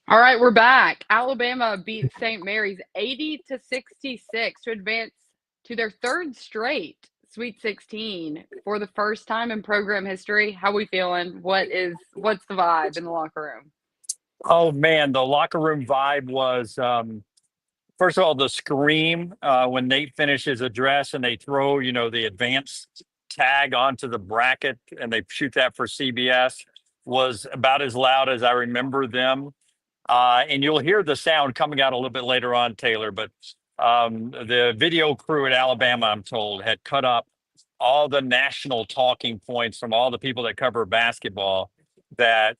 All right, we're back. Alabama beat St. Mary's 80-66 to advance to their third straight Sweet 16 for the first time in program history. How we feeling? What's the vibe in the locker room? Oh man, the locker room vibe was first of all the scream when Nate finished his address and they throw the advance tag onto the bracket and they shoot that for CBS was about as loud as I remember them. And you'll hear the sound coming out a little bit later on, Taylor. But the video crew at Alabama, I'm told, had cut up all the national talking points from all the people that cover basketball. That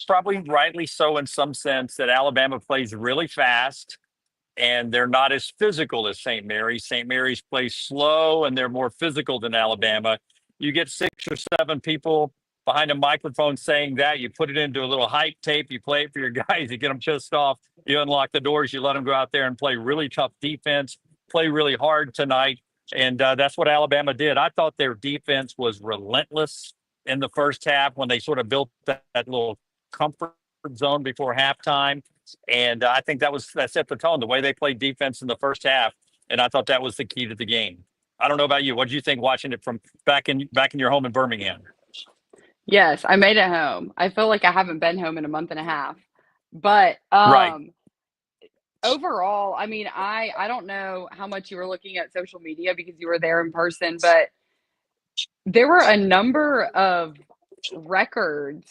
probably rightly so in some sense, that Alabama plays really fast and they're not as physical as St. Mary's. St. Mary's plays slow and they're more physical than Alabama. You get 6 or 7 people behind a microphone saying that, you put it into a little hype tape, you play it for your guys, you get them pissed off, you unlock the doors, you let them go out there and play really tough defense, play really hard tonight. And that's what Alabama did. I thought their defense was relentless in the first half when they sort of built that little comfort zone before halftime. And I think that set the tone, the way they played defense in the first half. And I thought that was the key to the game. I don't know about you. What did you think watching it from back in your home in Birmingham? Yes, I made it home. I feel like I haven't been home in a month and a half. But Right. overall, I mean, I don't know how much you were looking at social media because you were there in person, but there were a number of records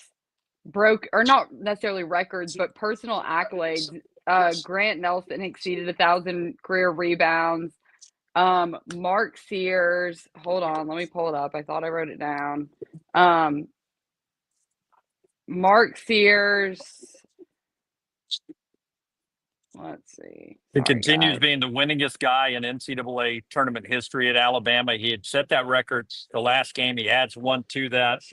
broke, or not necessarily records, but personal accolades. Grant Nelson exceeded 1,000 career rebounds. Mark Sears, hold on, let me pull it up. I thought I wrote it down. Um, Mark Sears, let's see. He Sorry, continues guys. being the winningest guy in NCAA tournament history at Alabama. He had set that record the last game. He adds one to that.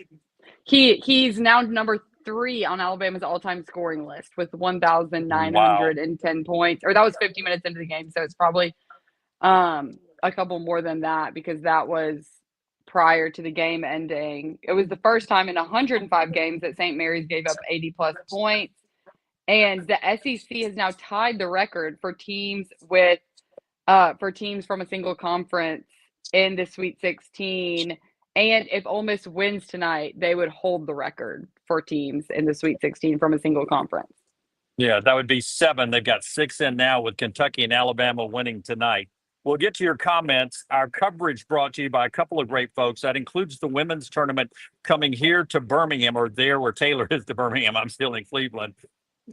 He's now number 3 on Alabama's all-time scoring list with Wow. 1,910 points. Or that was 50 minutes into the game, so it's probably a couple more than that because that was prior to the game ending. It was the first time in 105 games that St. Mary's gave up 80 plus points. And the SEC has now tied the record for teams from a single conference in the Sweet 16. And if Ole Miss wins tonight, they would hold the record for teams in the Sweet 16 from a single conference. Yeah, that would be 7. They've got 6 in now with Kentucky and Alabama winning tonight. We'll get to your comments. Our coverage brought to you by a couple of great folks. That includes the women's tournament coming here to Birmingham, or there where Taylor is to Birmingham. I'm still in Cleveland.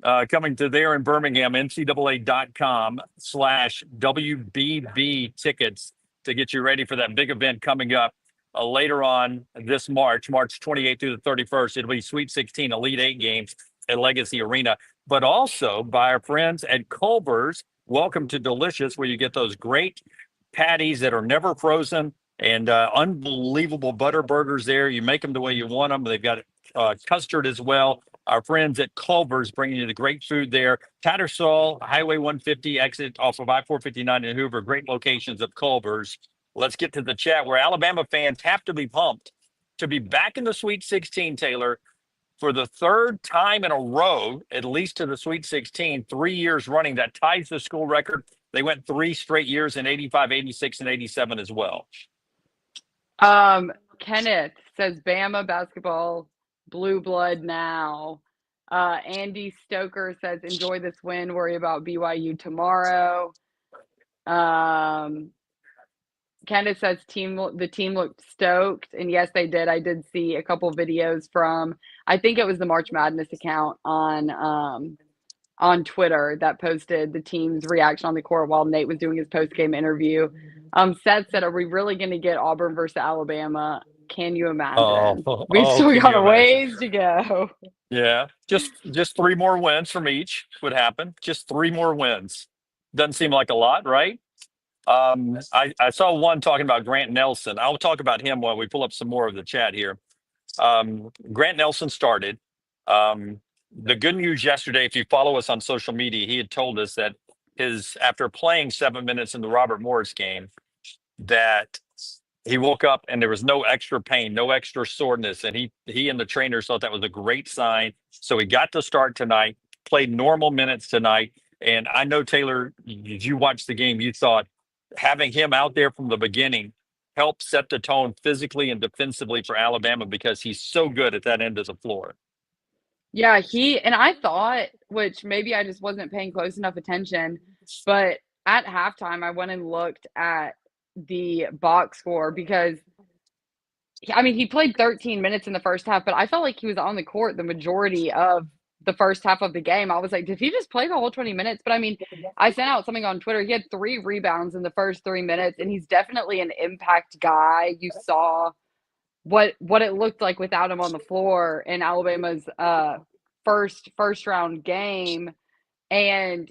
Coming to there in Birmingham, ncaa.com/WBB tickets to get you ready for that big event coming up later on this March 28th through the 31st. It'll be Sweet 16 Elite 8 games at Legacy Arena, but also by our friends at Culver's. Welcome to Delicious, where you get those great patties that are never frozen and unbelievable butter burgers there. You make them the way you want them. They've got custard as well. Our friends at Culver's bringing you the great food there. Tattersall, Highway 150 exit off of I-459 in Hoover. Great locations of Culver's. Let's get to the chat where Alabama fans have to be pumped to be back in the Sweet 16, Taylor, for the third time in a row, at least to the Sweet 16, 3 years running. That ties the school record. They went 3 straight years in 85, 86, and 87 as well. Kenneth says Bama basketball, blue blood now. Andy Stoker says enjoy this win, worry about BYU tomorrow. Candace says the team looked stoked, and yes, they did. I did see a couple videos from, I think it was the March Madness account on Twitter that posted the team's reaction on the court while Nate was doing his post game interview. Seth said, "Are we really going to get Auburn versus Alabama? Can you imagine? We've still Can got you a imagine? ways to go." Yeah, just 3 more wins from each would happen. Just 3 more wins. Doesn't seem like a lot, right? I saw one talking about Grant Nelson. I'll talk about him while we pull up some more of the chat here. Grant Nelson started. The good news yesterday, if you follow us on social media, he had told us that after playing 7 minutes in the Robert Morris game, that he woke up and there was no extra pain, no extra soreness, and he and the trainers thought that was a great sign. So he got to start tonight. played normal minutes tonight. And I know, Taylor, did you watch the game? You thought having him out there from the beginning helped set the tone physically and defensively for Alabama because he's so good at that end of the floor. Yeah, and I thought, which maybe I just wasn't paying close enough attention, but at halftime, I went and looked at the box score because I mean, he played 13 minutes in the first half, but I felt like he was on the court the majority of the first half of the game. I was like, did he just play the whole 20 minutes? But I mean, I sent out something on Twitter. He had 3 rebounds in the first 3 minutes, and he's definitely an impact guy. You saw what it looked like without him on the floor in Alabama's first round game. And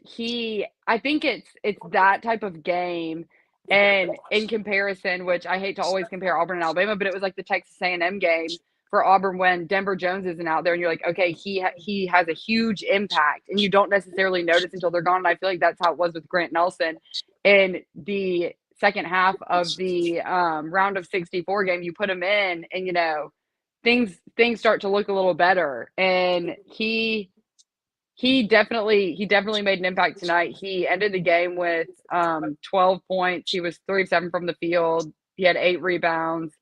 I think it's that type of game. And in comparison, which I hate to always compare Auburn and Alabama, but it was like the Texas A&M game for Auburn when Denver Jones isn't out there, and you're like, okay, he has a huge impact, and you don't necessarily notice until they're gone. And I feel like that's how it was with Grant Nelson in the second half of the round of 64 game. You put him in, and things start to look a little better, and he definitely made an impact tonight. He ended the game with 12 points. He was 3 of 7 from the field. He had 8 rebounds,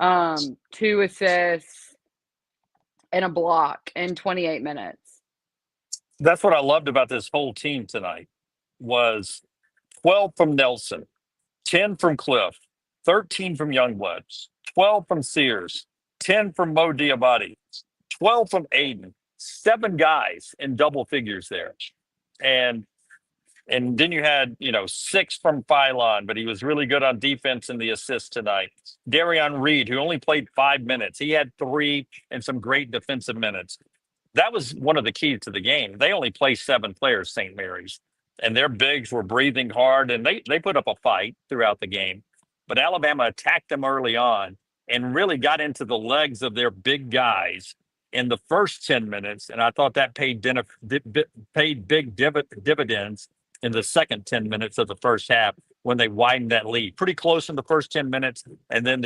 2 assists, and a block in 28 minutes. That's what I loved about this whole team tonight was 12 from Nelson, 10 from Cliff, 13 from Youngblood, 12 from Sears, 10 from Dioubate, 12 from Aden, 7 guys in double figures there. And then you had, 6 from Phylon, but he was really good on defense in the assist tonight. Darion Reed, who only played 5 minutes, he had 3 and some great defensive minutes. That was one of the keys to the game. They only play 7 players, St. Mary's, and their bigs were breathing hard, and they put up a fight throughout the game. But Alabama attacked them early on and really got into the legs of their big guys in the first 10 minutes, and I thought that paid big dividends in the second 10 minutes of the first half when they widened that lead. Pretty close in the first 10 minutes, and then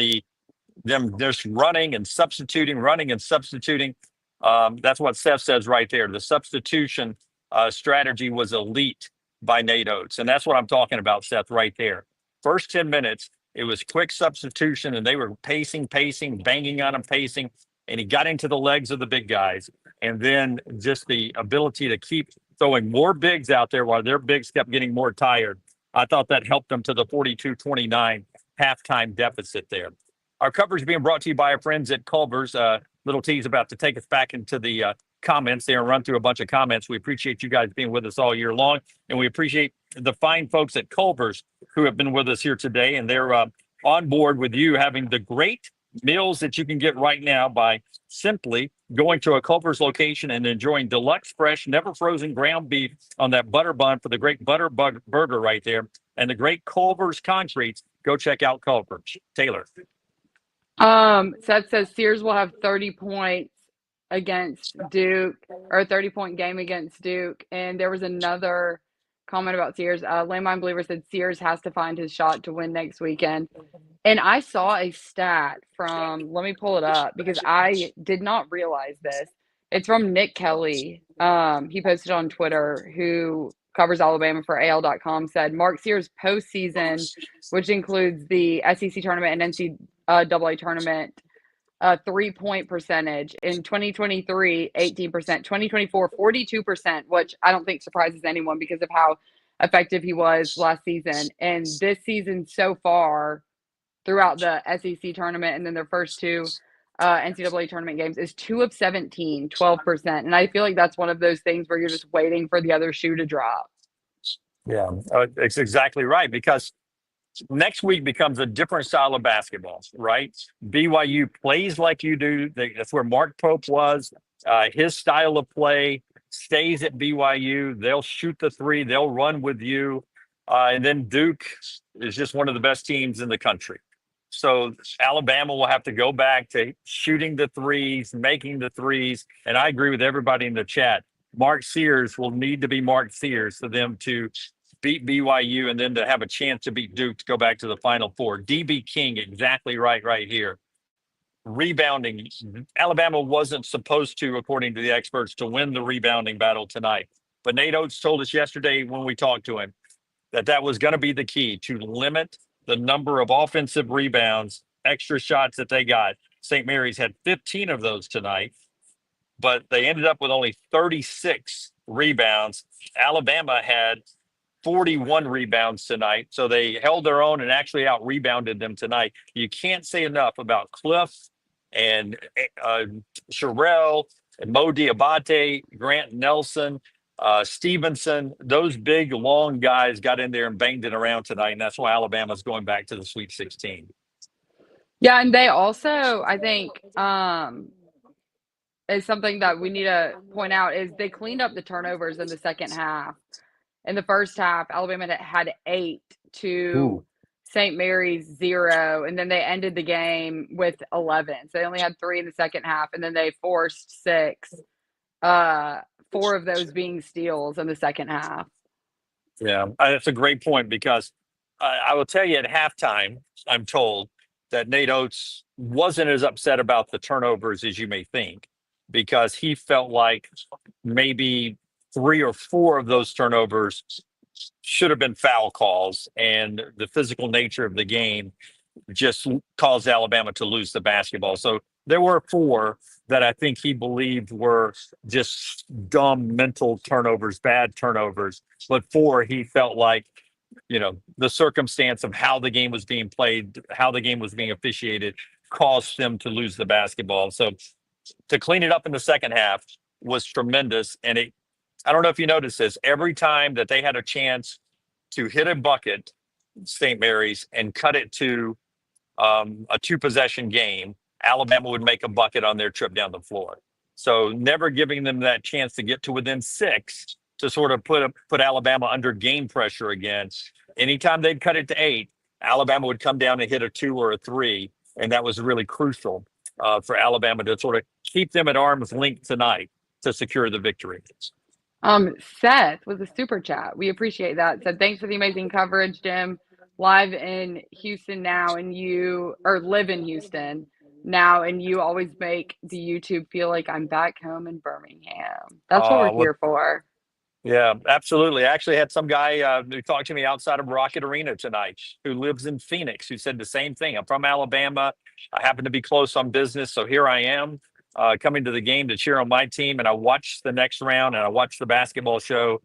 them just running and substituting. That's what Seth says right there. The substitution strategy was elite by Nate Oates, and that's what I'm talking about, Seth, right there. First 10 minutes, it was quick substitution, and they were pacing, banging on him, pacing, and he got into the legs of the big guys. And then just the ability to keep throwing more bigs out there while their bigs kept getting more tired. I thought that helped them to the 42-29 halftime deficit there. Our coverage being brought to you by our friends at Culver's. Little T's about to take us back into the comments there and run through a bunch of comments. We appreciate you guys being with us all year long, and we appreciate the fine folks at Culver's who have been with us here today, and they're on board with you having the great meals that you can get right now by simply going to a Culver's location and enjoying deluxe, fresh, never frozen ground beef on that butter bun for the great butter burger right there, and the great Culver's concretes. Go check out Culver's. Taylor. Seth says Sears will have 30 points against Duke, or a 30-point game against Duke. And there was another comment about Sears. Landmine Believer said Sears has to find his shot to win next weekend. And I saw a stat from, let me pull it up because I did not realize this. It's from Nick Kelly. He posted on Twitter, who covers Alabama for AL.com, said Mark Sears postseason, which includes the SEC tournament and NCAA tournament, 3-point percentage in 2023, 18%, 2024, 42%, which I don't think surprises anyone because of how effective he was last season. And this season so far, throughout the SEC tournament and then their first 2 NCAA tournament games, is 2 of 17, 12%. And I feel like that's one of those things where you're just waiting for the other shoe to drop. Yeah, it's exactly right, because next week becomes a different style of basketball, right? BYU plays like you do. That's where Mark Pope was. His style of play stays at BYU. They'll shoot the 3. They'll run with you. And then Duke is just one of the best teams in the country. So Alabama will have to go back to shooting the 3s, making the 3s. And I agree with everybody in the chat. Mark Sears will need to be Mark Sears for them to beat BYU and then to have a chance to beat Duke to go back to the Final Four. DB King, exactly right here. rebounding. Alabama wasn't supposed to, according to the experts, to win the rebounding battle tonight. But Nate Oates told us yesterday when we talked to him that that was going to be the key to limit the number of offensive rebounds, extra shots that they got. St. Mary's had 15 of those tonight, but they ended up with only 36 rebounds. Alabama had 41 rebounds tonight. So they held their own and actually out rebounded them tonight. You can't say enough about Cliff and Sherelle and Mo Diabate, Grant Nelson, Stevenson. Those big, long guys got in there and banged it around tonight. And that's why Alabama's going back to the Sweet 16. Yeah, and they also, I think, is something that we need to point out is they cleaned up the turnovers in the second half. In the first half, Alabama had 8 to Ooh. St. Mary's 0, and then they ended the game with 11. So they only had 3 in the second half, and then they forced 6, 4 of those being steals in the second half. Yeah, that's a great point because I will tell you at halftime, I'm told that Nate Oates wasn't as upset about the turnovers as you may think because he felt like maybe 3 or 4 of those turnovers should have been foul calls, and the physical nature of the game just caused Alabama to lose the basketball. So there were 4 that I think he believed were just dumb mental turnovers, bad turnovers. But 4, he felt like, the circumstance of how the game was being played, how the game was being officiated, caused them to lose the basketball. So to clean it up in the second half was tremendous. And I don't know if you noticed this, every time that they had a chance to hit a bucket, St. Mary's, and cut it to a 2-possession game, Alabama would make a bucket on their trip down the floor. So never giving them that chance to get to within 6 to sort of put Alabama under game pressure again. Anytime they'd cut it to 8, Alabama would come down and hit a 2 or a 3, and that was really crucial for Alabama to sort of keep them at arm's length tonight to secure the victory. Seth with a super chat. We appreciate that. Said, thanks for the amazing coverage, Jim. Live in Houston now, and you live in Houston now, and you always make the YouTube feel like I'm back home in Birmingham. That's what we're Well, here for. yeah, absolutely. I actually had some guy who talked to me outside of Rocket Arena tonight who lives in Phoenix who said the same thing. I'm from Alabama. I happen to be close on business. So here I am coming to the game to cheer on my team. And I watch the next round and I watch the basketball show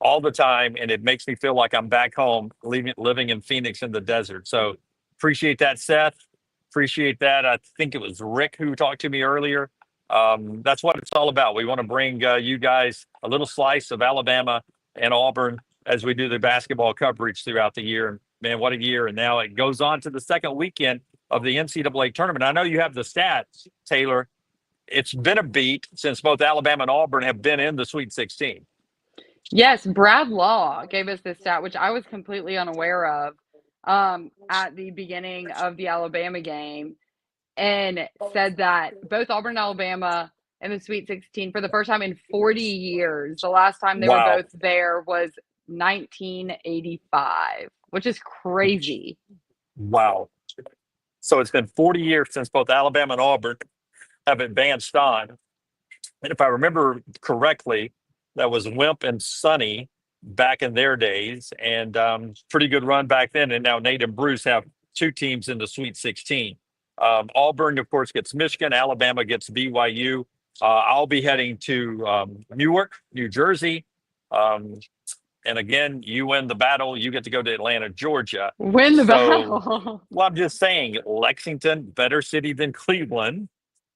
all the time. And it makes me feel like I'm back home living in Phoenix in the desert. So appreciate that, Seth. Appreciate that. I think it was Rick who talked to me earlier. That's what it's all about. We want to bring you guys a little slice of Alabama and Auburn as we do the basketball coverage throughout the year. And man, what a year. And now it goes on to the second weekend of the NCAA tournament. I know you have the stats, Taylor. It's been a beat since both Alabama and Auburn have been in the Sweet 16. Yes, Brad Law gave us this stat, which I was completely unaware of at the beginning of the Alabama game, and said that both Auburn and Alabama in the Sweet 16 for the first time in 40 years. The last time they were Wow. both there was 1985, which is crazy. Wow. So it's been 40 years since both Alabama and Auburn have advanced on. And if I remember correctly, that was Wimp and Sonny back in their days, and pretty good run back then. And now Nate and Bruce have 2 teams in the Sweet 16. Auburn, of course, gets Michigan. Alabama gets BYU. I'll be heading to Newark, New Jersey. And again, you win the battle. You get to go to Atlanta, Georgia. Win the battle. Well, I'm just saying, Lexington, better city than Cleveland.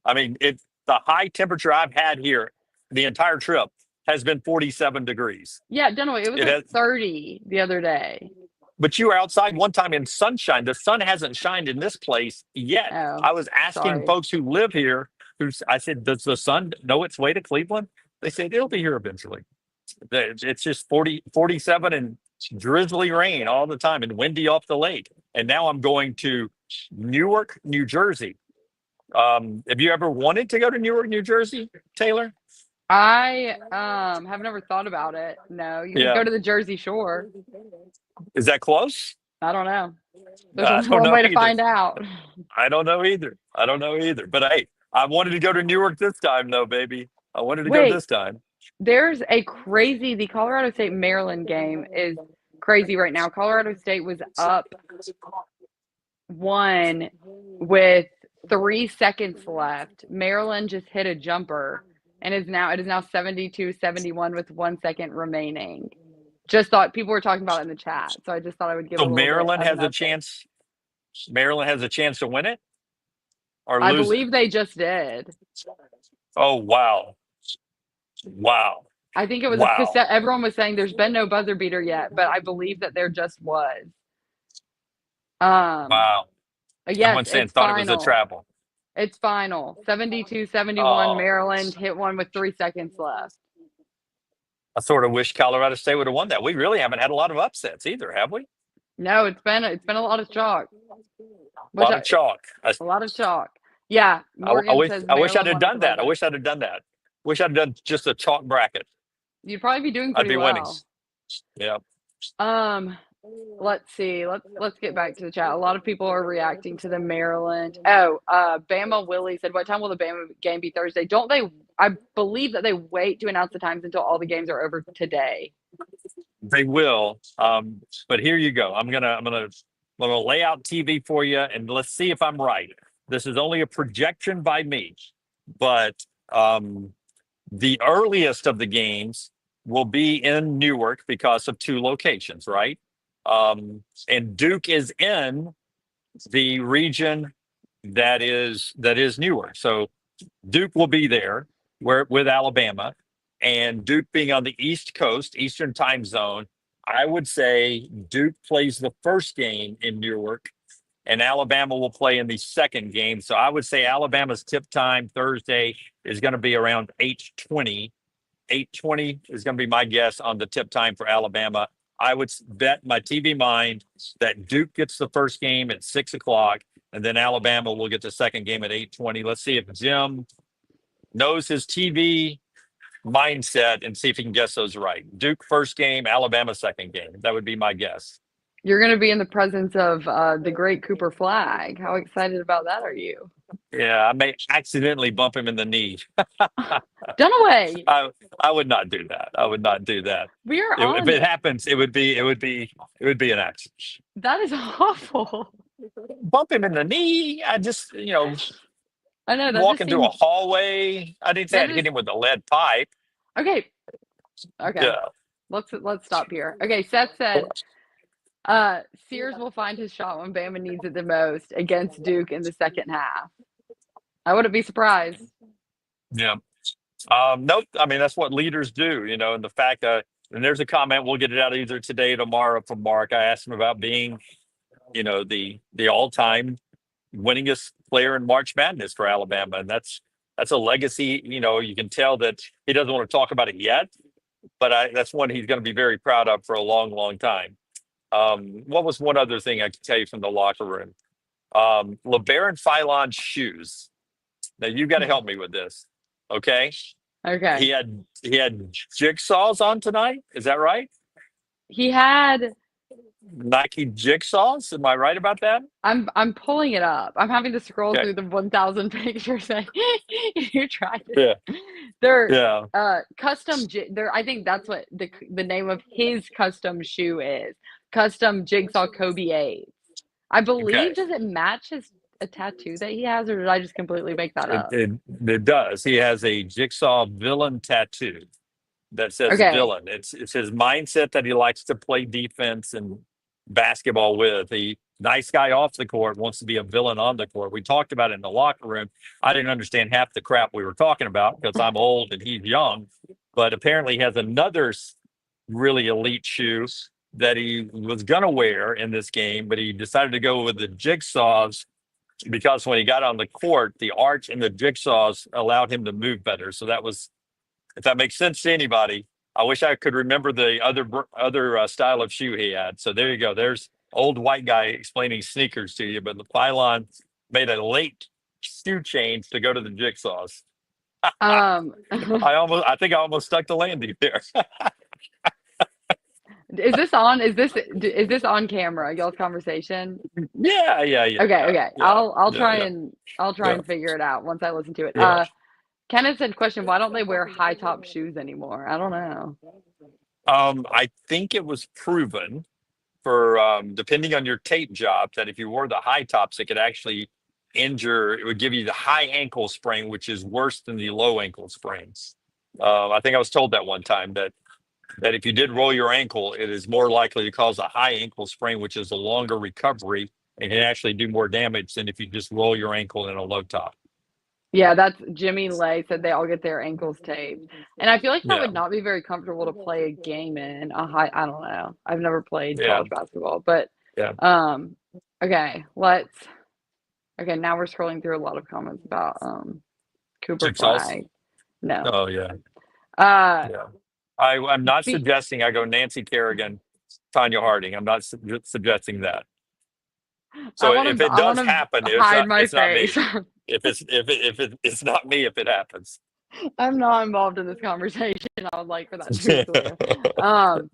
I mean, the high temperature I've had here the entire trip has been 47 degrees. Yeah, Dunaway, it was 30 the other day. But you were outside one time in sunshine. The sun hasn't shined in this place yet. Oh, I was asking folks who live here, I said, does the sun know its way to Cleveland? They said, it'll be here eventually. It's just 47 and drizzly rain all the time and windy off the lake. And now I'm going to Newark, New Jersey. Have you ever wanted to go to Newark, New Jersey, Taylor? I have never thought about it. No, you can go to the Jersey Shore. Is that close? I don't know. There's I only don't one know way to either. find out. I don't know either. I don't know either. But hey, I wanted to go to Newark this time, though, baby. I wanted to go Wait, this time. there's a crazy, the Colorado State Maryland game is crazy right now. Colorado State was up one with 3 seconds left. Maryland just hit a jumper and it is now 72-71 with 1 second remaining. Just thought people were talking about it in the chat, so I just thought I would give So a little bit Maryland of an has a update. chance. Maryland has a chance to win it or I lose it. believe they just did. Oh wow, wow, I think it was because wow, everyone was saying there's been no buzzer beater yet, but I believe that there just was. Um, wow. yes, Everyone's saying it's thought it was a final. travel. It's final. 72-71 Oh, Maryland hit one with 3 seconds left. I sort of wish Colorado State would have won that. We really haven't had a lot of upsets either, have we? No, it's been a lot of chalk, A which lot of chalk. a lot of chalk. Yeah, I Morgan wish says I wish I'd Maryland have won at done the that. I buzzer. wish I'd have done that. Wish I'd done just a chalk bracket. You'd probably be doing I'd pretty be winning. well. Yeah. Um, let's see. Let's get back to the chat. A lot of people are reacting to the Maryland. Oh, Bama Willie said, "What time will the Bama game be Thursday?" Don't they? I believe that they wait to announce the times until all the games are over today. They will. But here you go. I'm gonna lay out TV for you, and let's see if I'm right. This is only a projection by me, but the earliest of the games will be in Newark because of two locations, right? And Duke is in the region that is Newark. So Duke will be there where with Alabama, and Duke being on the East Coast, Eastern time zone. I would say Duke plays the first game in Newark, and Alabama will play in the second game. So I would say Alabama's tip time Thursday is going to be around 8:20. 8:20 is going to be my guess on the tip time for Alabama. I would bet my TV mind that Duke gets the first game at 6 o'clock, and then Alabama will get the second game at 8:20. Let's see if Jim knows his TV mindset and see if he can guess those right. Duke first game, Alabama second game. That would be my guess. You're going to be in the presence of the great Cooper Flag. How excited about that are you? Yeah, I may accidentally bump him in the knee. Dunaway, I would not do that. I would not do that. we are If on. it happens, it would be an accident. That is awful. Bump him in the knee. I just, I know that just walking through a seems hallway. I didn't say that I'd hit is him with a lead pipe. okay. Okay, Yeah. let's stop here. Okay, Seth said Sears will find his shot when Bama needs it the most against Duke in the second half. I wouldn't be surprised. Yeah. Nope. I mean, that's what leaders do, and the fact that, and there's a comment, we'll get it out either today or tomorrow from Mark. I asked him about being, the all-time winningest player in March Madness for Alabama. And that's a legacy. You can tell that he doesn't want to talk about it yet, but that's one he's going to be very proud of for a long, long time. What was one other thing I could tell you from the locker room? LeBaron Philon's shoes. Now you got to help me with this. Okay. He Okay. had he had jigsaws on tonight. Is that right? He had Nike jigsaws. Am I right about that? I'm pulling it up. I'm having to scroll Okay. through the 1,000 pictures that you tried to. Yeah. They're Yeah. they're I think that's what the name of his custom shoe is. Custom Jigsaw Kobe 8. I Okay. believe, does it match his a tattoo that he has, or did I just completely make that It, up? it it does. He has a jigsaw villain tattoo that says Okay. villain. It's his mindset that he likes to play defense and basketball with. He nice guy off the court, wants to be a villain on the court. We talked about it in the locker room. I didn't understand half the crap we were talking about because I'm old and he's young. But apparently he has another really elite shoe that he was gonna wear in this game, but he decided to go with the jigsaws because when he got on the court, the arch and the jigsaws allowed him to move better. So that was, if that makes sense to anybody. I wish I could remember the other style of shoe he had. So there you go. There's old white guy explaining sneakers to you. But the pylon made a late shoe change to go to the jigsaws. Um I think I almost stuck the landing there. Is this on? Is this on camera? Y'all's conversation? Yeah, yeah, yeah, Okay, yeah, okay. yeah, I'll yeah, try yeah, and I'll try yeah, and figure it out once I listen to it. yeah. Kenneth said, question, why don't they wear high top shoes anymore? I don't know. I think it was proven for depending on your tape job that if you wore the high tops, it could actually injure. It would give you the high ankle sprain, which is worse than the low ankle sprains. I think I was told that one time that if you did roll your ankle, it is more likely to cause a high ankle sprain, which is a longer recovery and can actually do more damage than if you just roll your ankle in a low top. Yeah, that's Jimmy Lay said they all get their ankles taped. And I feel like that Yeah, would not be very comfortable to play a game in a high, I don't know. I've never played yeah, college basketball, but yeah. um okay, okay, now we're scrolling through a lot of comments about Cooper Chick sauce. Flag. No. Oh yeah, Uh yeah. I'm not be, suggesting I go Nancy Kerrigan, Tanya Harding. I'm not suggesting that. So if it I want does to happen, hide my it's not face. me. It's not me if it happens. I'm not involved in this conversation. I would like for that to be clear. Um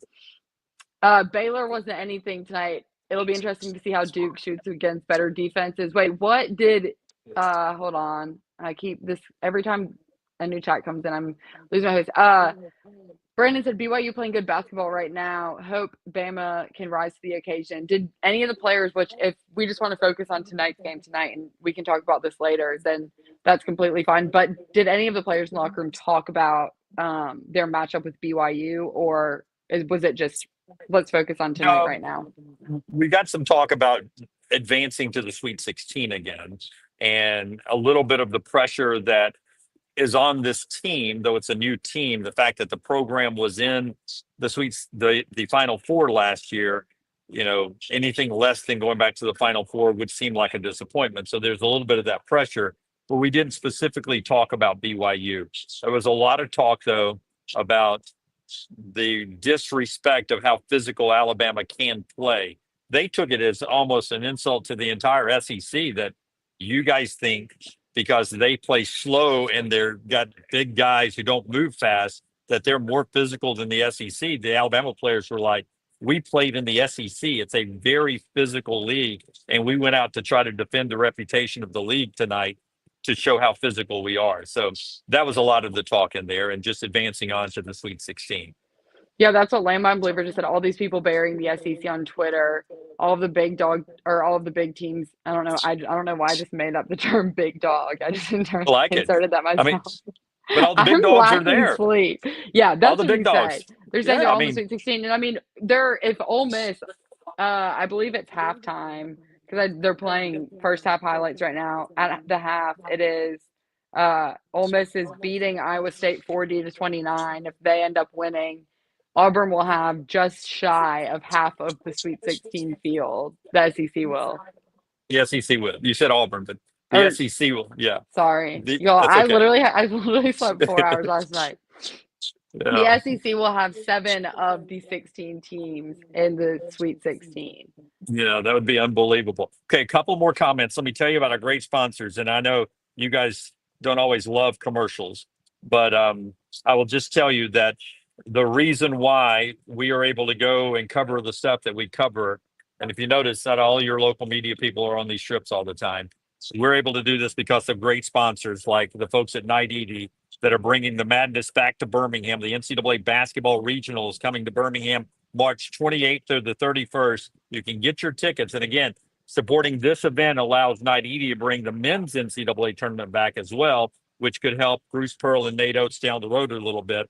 Baylor wasn't anything tonight. It'll be interesting to see how Duke shoots against better defenses. Wait, what did hold on. I keep this every time a new chat comes in, I'm losing my face. Brandon said BYU playing good basketball right now. Hope Bama can rise to the occasion. Did any of the players, which if we just want to focus on tonight's game tonight and we can talk about this later, then that's completely fine. But did any of the players in the locker room talk about their matchup with BYU, or was it just let's focus on tonight Um, right now? we got some talk about advancing to the Sweet 16 again, and a little bit of the pressure that is on this team, though it's a new team. The fact that the program was in the Final Four last year, anything less than going back to the Final Four would seem like a disappointment. So there's a little bit of that pressure, but we didn't specifically talk about BYU. There was a lot of talk though about the disrespect of how physical Alabama can play. They took it as almost an insult to the entire SEC that you guys think because they play slow and they're got big guys who don't move fast that they're more physical than the SEC. The Alabama players were like, we played in the SEC. It's a very physical league, and we went out to try to defend the reputation of the league tonight to show how physical we are. So that was a lot of the talk in there, and just advancing on to the Sweet 16. Yeah, that's what Landmine Believer just said. All these people burying the SEC on Twitter, all of the big dog or all of the big teams. I don't know. I don't know why I just made up the term big dog. I just I like it. inserted that I mean, myself. but all the big I'm dogs are lacking there. sleep. Yeah, All that's the what big you say. dogs. They're saying Yeah, they're I all in the mean, Sweet 16, and I mean, they're if Ole Miss, I believe it's halftime because they're playing first half highlights right now. At the half, it is Ole Miss is beating Iowa State 40-29. If they end up winning, Auburn will have just shy of half of the Sweet 16 field. The SEC will. the SEC will. You said Auburn, but the Or SEC will. Yeah, sorry, y'all. that's okay. I literally slept 4 hours last night. The Yeah, SEC will have 7 of the 16 teams in the Sweet 16. yeah, that would be unbelievable. Okay, a couple more comments. Let me tell you about our great sponsors, and I know you guys don't always love commercials, but I will just tell you that the reason why we are able to go and cover the stuff that we cover, and if you notice, not all your local media people are on these trips all the time. We're able to do this because of great sponsors like the folks at Night Edie that are bringing the madness back to Birmingham. The NCAA basketball regional is coming to Birmingham March 28th through the 31st. You can get your tickets. And again, supporting this event allows Night Edie to bring the men's NCAA tournament back as well, which could help Bruce Pearl and Nate Oates down the road a little bit.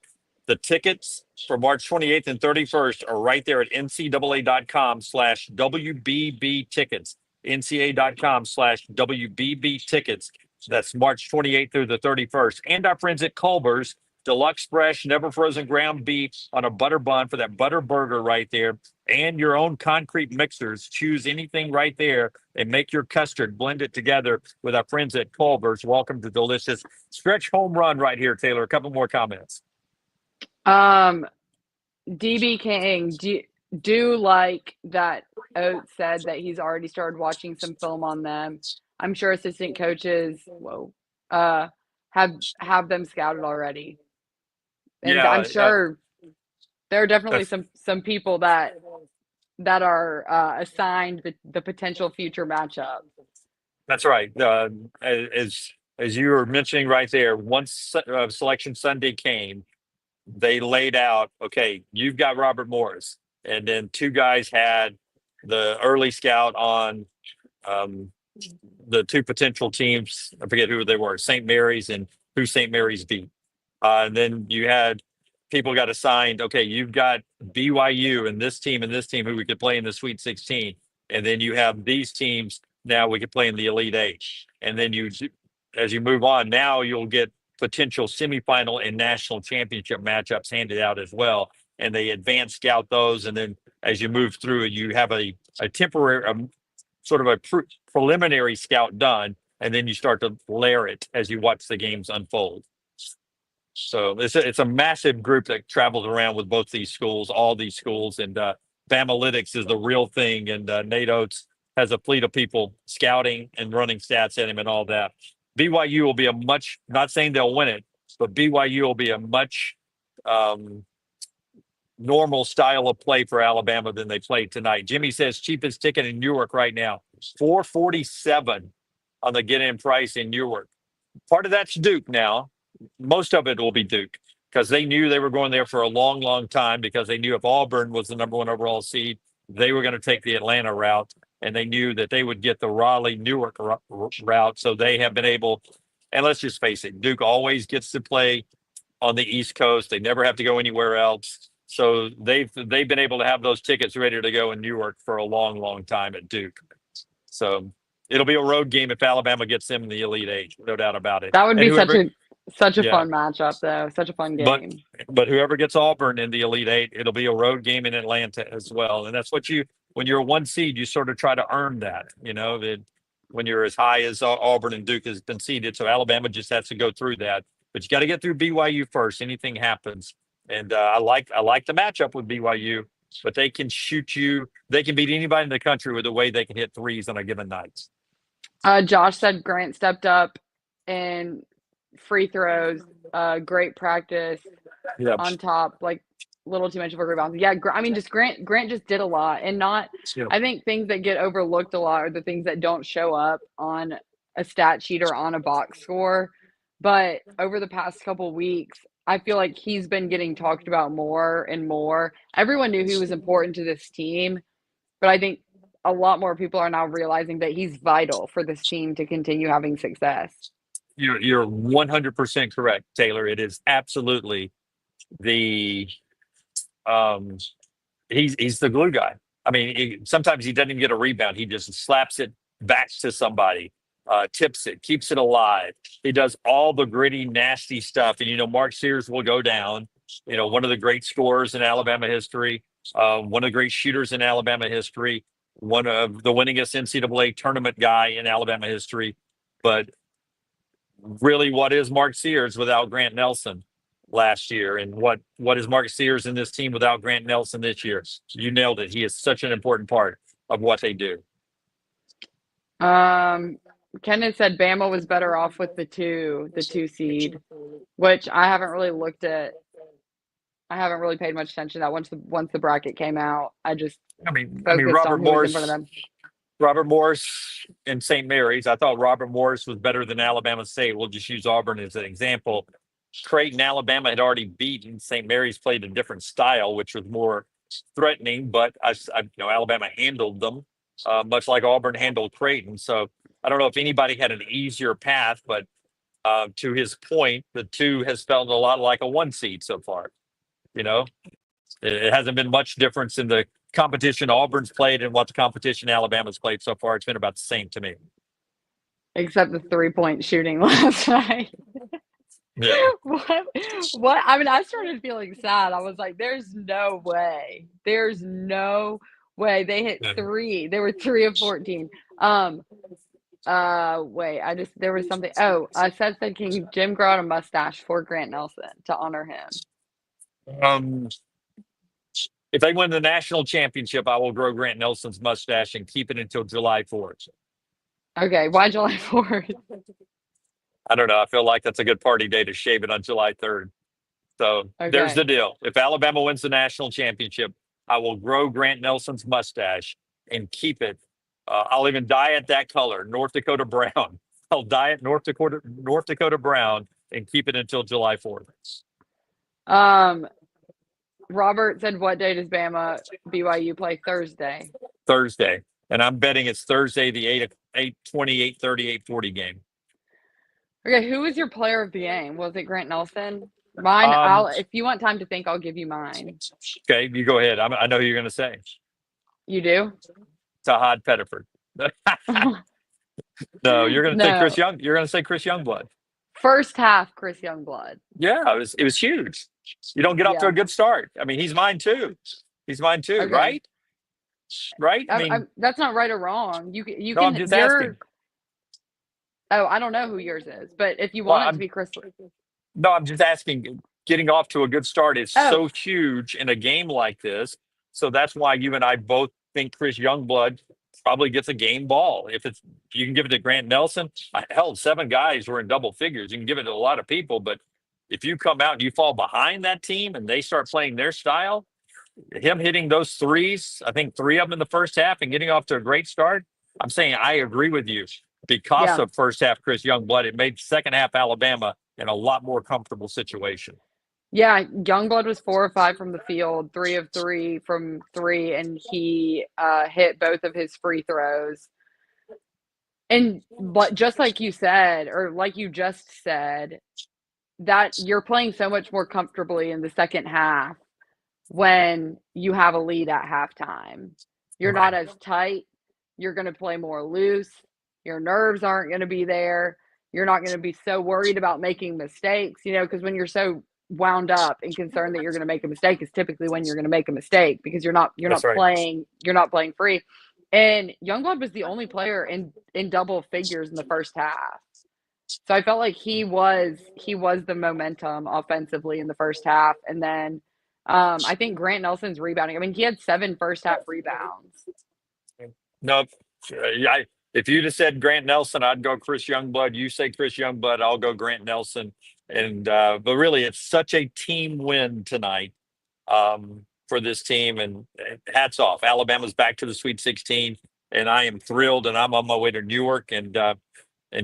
The tickets for March 28th and 31st are right there at ncaa.com/WBB tickets. NCAA.com/WBB tickets. That's March 28th through the 31st. And our friends at Culver's, deluxe fresh, never frozen ground beef on a butter bun for that butter burger right there. And your own concrete mixers. Choose anything right there and make your custard. Blend it together with our friends at Culver's. Welcome to delicious stretch home run right here, Taylor. A couple more comments. Um, DB King, do like that Oates said that he's already started watching some film on them. I'm sure assistant coaches, uh, have them scouted already, and I'm Yeah, sure. There are definitely That's some people that are assigned the potential future matchup. that's right. As you were mentioning right there, once Selection Sunday came, they laid out, okay, you've got Robert Morris, and then two guys had the early scout on um, the two potential teams. I forget who they were, St. Mary's and who St. Mary's beat. And then you had people got assigned, okay, you've got BYU and this team who we could play in the Sweet 16. And then you have these teams now we could play in the Elite Eight. And then as you move on, now you'll get potential semifinal and national championship matchups handed out as well. And they advance scout those. And then as you move through it, you have a temporary, sort of a preliminary scout done, and then you start to layer it as you watch the games unfold. So it's a massive group that travels around with both these schools, all these schools, and Bamalytics is the real thing. And Nate Oates has a fleet of people scouting and running stats at him and all that. BYU will be a much, not saying they'll win it, but BYU will be a much um, normal style of play for Alabama than they played tonight. Jimmy says cheapest ticket in Newark right now, $447 on the get-in price in Newark. Part of that's Duke now. Most of it will be Duke because they knew they were going there for a long, long time because they knew if Auburn was the number one overall seed, they were going to take the Atlanta route, and they knew that they would get the Raleigh-Newark route. So they have been able, and let's just face it, Duke always gets to play on the East Coast. They never have to go anywhere else. So they've been able to have those tickets ready to go in Newark for a long, long time at Duke. So it'll be a road game if Alabama gets them in the Elite Eight, no doubt about it. That would And be whoever, such a yeah, fun matchup though. Such a fun but game. whoever gets Auburn in the Elite Eight, it'll be a road game in Atlanta as well. And that's what when you're a one seed, you sort of try to earn that. That when you're as high as Auburn and Duke has been seeded, so Alabama just has to go through that. But you got to get through BYU first. Anything happens, and I like the matchup with BYU. But they can shoot you. They can beat anybody in the country with the way they can hit threes on a given night. Josh said Grant stepped up in free throws. Great practice Yeah. on top, like little too much of a rebound. Yeah, I mean, just Grant just did a lot, and not. Yeah. I think things that get overlooked a lot are the things that don't show up on a stat sheet or on a box score. But over the past couple weeks, I feel like he's been getting talked about more and more. Everyone knew he was important to this team, but I think a lot more people are now realizing that he's vital for this team to continue having success. You're 100% correct, Taylor. It is absolutely the um he's the glue guy. I mean, sometimes he doesn't even get a rebound. He just slaps it back to somebody, tips it, keeps it alive. He does all the gritty, nasty stuff. And Mark Sears will go down. One of the great scorers in Alabama history, one of the great shooters in Alabama history, one of the winningest NCAA tournament guy in Alabama history. But really, what is Mark Sears without Grant Nelson last year? And what is Mark Sears in this team without Grant Nelson this year? You nailed it. He is such an important part of what they do. Kenneth said Bama was better off with the two seed, which I haven't really looked at. I haven't really paid much attention to that once the bracket came out. I just focused Robert on who was in front of them. Morris and St. Mary's. I thought Robert Morris was better than Alabama State. We'll just use Auburn as an example. Creighton, Alabama had already beaten. St. Mary's played a different style, which was more threatening, but Alabama handled them, much like Auburn handled Creighton. So I don't know if anybody had an easier path, but to his point, the two has felt a lot like a one seed so far. It hasn't been much difference in the competition Auburn's played and what the competition Alabama's played so far. It's been about the same to me. Except the 3-point shooting last night. Yeah. What? I mean, I started feeling sad. I was like, there's no way. There's no way. They hit three. They were 3 of 14. Wait, there was something. Oh, Seth said, can Jim grow out a mustache for Grant Nelson to honor him? If they win the national championship, I will grow Grant Nelson's mustache and keep it until July 4th. Okay, why July 4th? I don't know. I feel like that's a good party day to shave it on July 3rd. So there's the Okay. deal. If Alabama wins the national championship, I will grow Grant Nelson's mustache and keep it. I'll even dye it that color, North Dakota brown. I'll dye it North Dakota brown and keep it until July 4th. Um, Robert said, "What day does Bama BYU play Thursday?" Thursday. And I'm betting it's Thursday, the 8:20, 8:30, 8:40 game. Okay, who was your player of the game? Was it Grant Nelson? Mine, Um, I'll if you want time to think, I'll give you mine. okay, you go ahead. I know who you're going to say. You do? Tahad Pettiford. No, you're going to say Chris No. Young. You're going to say Chris Youngblood. First half, Chris Youngblood. Yeah, it was huge. You don't get off to a Yeah. good start. I mean, he's mine too. He's mine too, Okay. right? Right? I I, mean, that's not right or wrong. You no, I'm can just your asking. oh, I don't know who yours is, but if you Well, want it to be Chris. no, I'm just asking. Getting off to a good start is Oh, so huge in a game like this. So that's why you and I both think Chris Youngblood probably gets a game ball. If it's you can give it to Grant Nelson. Hell, 7 guys were in double figures. You can give it to a lot of people, but if you come out and you fall behind that team and they start playing their style, him hitting those threes, I think 3 of them in the first half and getting off to a great start. I'm saying I agree with you. Because yeah. of first half Chris Youngblood, it made second half Alabama in a lot more comfortable situation. Yeah, Youngblood was 4 of 5 from the field, 3 of 3 from three, and he hit both of his free throws. And but just like you said, or like you just said, that you're playing so much more comfortably in the second half when you have a lead at halftime. You're not Right. as tight. You're going to play more loose. Your nerves aren't going to be there. You're not going to be so worried about making mistakes, because when you're so wound up and concerned that you're going to make a mistake is typically when you're going to make a mistake because you're That's not right. playing free. And Youngblood was the only player in double figures in the first half. So I felt like he was the momentum offensively in the first half, and then I think Grant Nelson's rebounding. I mean, he had 7 first half rebounds. No, if you'd have said Grant Nelson, I'd go Chris Youngblood. You say Chris Youngblood, I'll go Grant Nelson. And but really, it's such a team win tonight for this team. And hats off, Alabama's back to the Sweet 16, and I am thrilled. And I'm on my way to Newark, and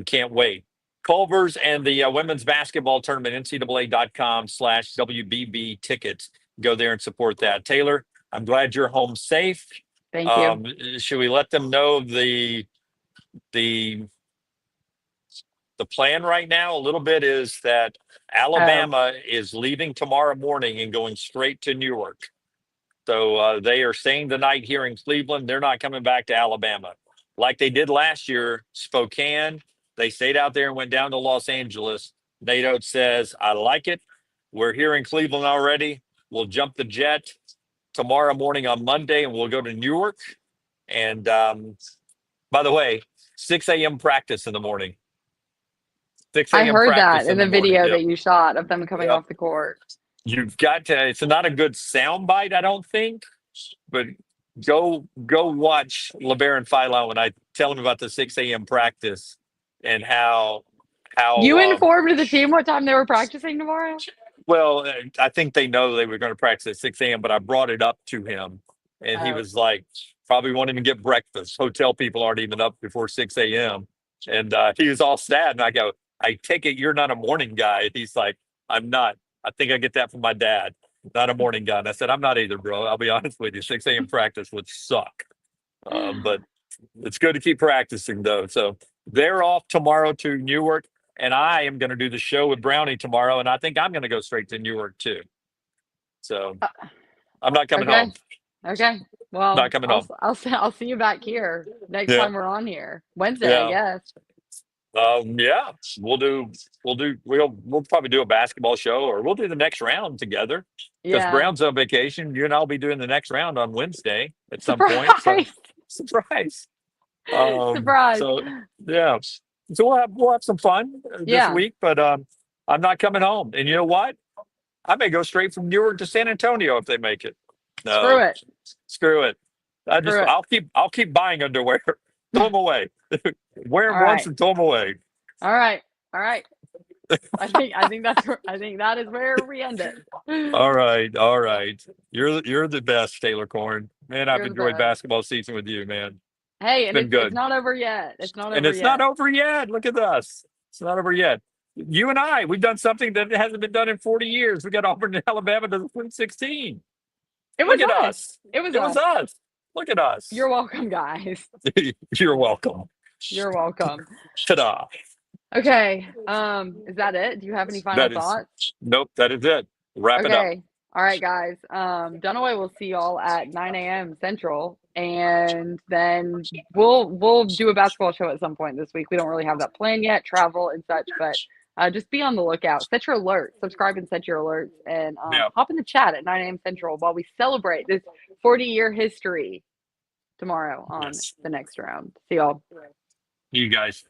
can't wait. Culver's and the women's basketball tournament, ncaa.com/WBB tickets. Go there and support that. Taylor, I'm glad you're home safe. Thank you. Should we let them know the the plan right now? A little bit is that Oh, Alabama is leaving tomorrow morning and going straight to Newark. So they are staying the night here in Cleveland. They're not coming back to Alabama like they did last year. Spokane, they stayed out there and went down to Los Angeles. Nate Oates says, I like it. We're here in Cleveland already. We'll jump the jet tomorrow morning on Monday and we'll go to Newark. And by the way, 6 a.m. practice in the morning. 6 I a.m. heard practice that in in the the morning. video Yep. that you shot of them coming Yep. off the court. You've got to, it's not a good sound bite, I don't think, but go watch LeBaron Philo when I tell him about the 6 a.m. practice and how You informed the team what time they were practicing tomorrow? well, I think they know they were going to practice at 6 a.m., but I brought it up to him and he Oh, was like, probably wanting to get breakfast. Hotel people aren't even up before 6 a.m. And he was all sad. And I go, I take it you're not a morning guy. And he's like, I'm not. I think I get that from my dad. Not a morning guy. And I said, I'm not either, bro. I'll be honest with you. 6 a.m. practice would suck. But it's good to keep practicing, though. So they're off tomorrow to Newark. And I am going to do the show with Brownie tomorrow. And I think I'm going to go straight to Newark, too. So uh, I'm not coming okay. home. Okay. Well, Not coming I'll home. I'll I'll see you back here next Yeah. time we're on here. Wednesday, I Yeah. guess. Yeah, we'll probably do a basketball show or we'll do the next round together because Yeah. Brown's on vacation. You and I'll be doing the next round on Wednesday at some point. So Surprise. surprise. Surprise. So yeah. So we'll have some fun this Yeah. week, but I'm not coming home. And you know what? I may go straight from Newark to San Antonio if they make it. Screw No, it. screw it. Screw it. I'll keep buying underwear. Throw them away. Wear All them once right. and throw them away. All right. All right. I think that is where we end it. All right, all right. You're the best, Taylor Corn. Man, I've You're the enjoyed best. basketball season with you, man. Hey, It's and been it's good. not over yet. It's not And over it's not yet. over yet. Look at us. It's not over yet. You and I, we've done something that hasn't been done in 40 years. We got Auburn and Alabama to the Sweet 16. It was Look at us. us. It was It was us. us. Look at us. You're welcome, guys. You're welcome. You're welcome. Ta-da. Okay. Is that it? Do you have any final That is, thoughts? nope, that is it. Wrap it up. Okay. All right, guys. Dunaway will see y'all at 9 a.m. Central, and then we'll do a basketball show at some point this week. We don't really have that plan yet, travel and such, but just be on the lookout. Set your alerts, subscribe and set your alerts, and Yeah. hop in the chat at 9 a.m. Central while we celebrate this 40-year history tomorrow on Yes. the next round. See y'all. You guys.